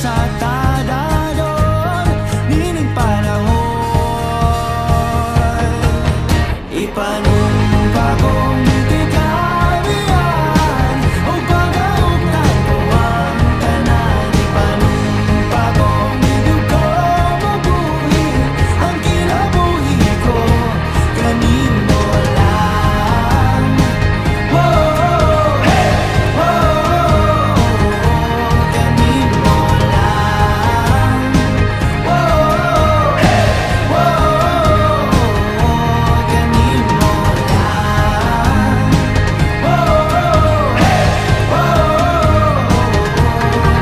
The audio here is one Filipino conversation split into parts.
nasa tadadon, nining panahon. Ipanumpa kong di kabiyan, o pag-auktan ko ang tanan. Ipanumpa kong di ko mabuhi ang kinabuhi ko, kanin mo lang. Kanin mo lang. Kanin mo lang.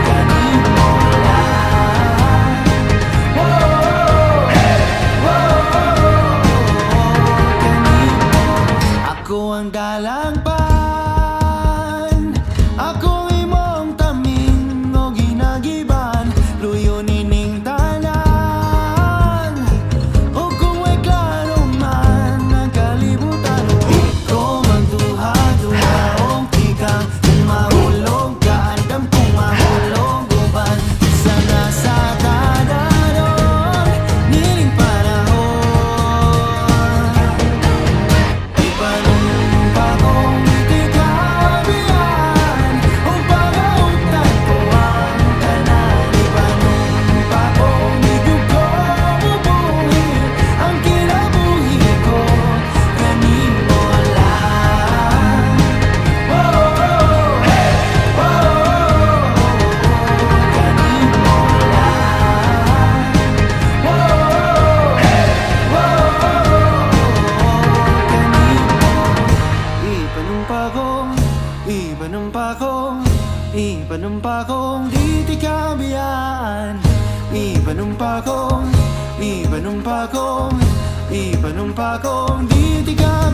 Kanin mo lang. Ako ang dalangpan, ako imong tamin o ginagiban, luyo nining tanan. O kung may klaro man ang kalibutan, ikaw magduha-duhaong tikang. Kung mahulog ka, andam kung mahulog uban. Isa na sa tadadon, nining panahon. Ipanumpa kong di kabiyan, o pag-auktan ko ang tanan. Ipanumpa kong di ko mabuhi ang kinabuhi ko, kanin mo lang. Kanin mo lang. Ipanumpa kong di kabiyan. Ipanumpa kong di kabiyan.